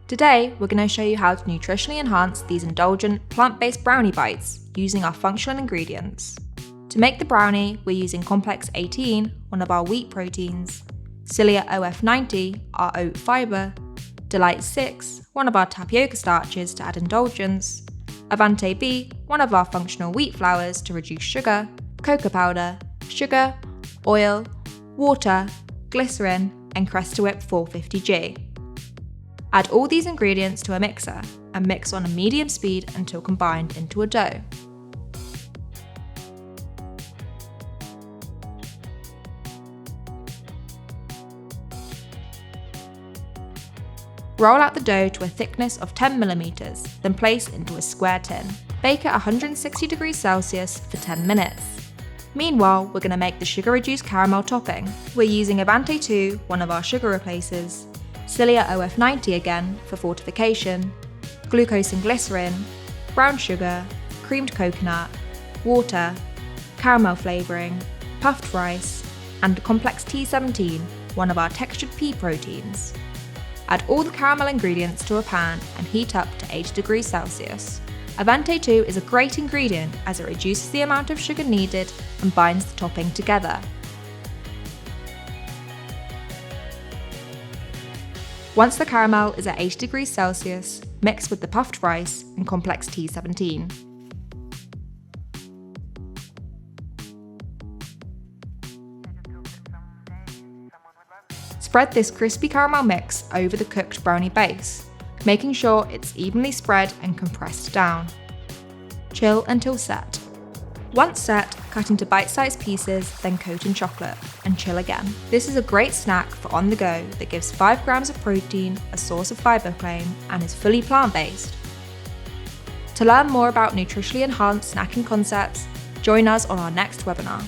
Today, we're going to show you how to nutritionally enhance these indulgent, plant-based brownie bites using our functional ingredients. To make the brownie, we're using complex 18, one of our wheat proteins, Cilia OF90, our oat fibre, Delight 6, one of our tapioca starches to add indulgence, Avante B, one of our functional wheat flours to reduce sugar, cocoa powder, sugar, oil, water, glycerin, and Crest Whip 450G. Add all these ingredients to a mixer and mix on a medium speed until combined into a dough. Roll out the dough to a thickness of 10mm, then place into a square tin. Bake at 160 degrees Celsius for 10 minutes. Meanwhile, we're going to make the sugar-reduced caramel topping. We're using Avante 2, one of our sugar replacers, Cilia OF90 again for fortification, glucose and glycerin, brown sugar, creamed coconut, water, caramel flavouring, puffed rice, and complex T17, one of our textured pea proteins. Add all the caramel ingredients to a pan and heat up to 80 degrees Celsius. Avante 2 is a great ingredient as it reduces the amount of sugar needed and binds the topping together. Once the caramel is at 80 degrees Celsius, mix with the puffed rice and complex T17. Spread this crispy caramel mix over the cooked brownie base, making sure it's evenly spread and compressed down. Chill until set. Once set, cut into bite-sized pieces, then coat in chocolate, and chill again. This is a great snack for on the go that gives 5 grams of protein, a source of fibre claim, and is fully plant-based. To learn more about nutritionally enhanced snacking concepts, join us on our next webinar.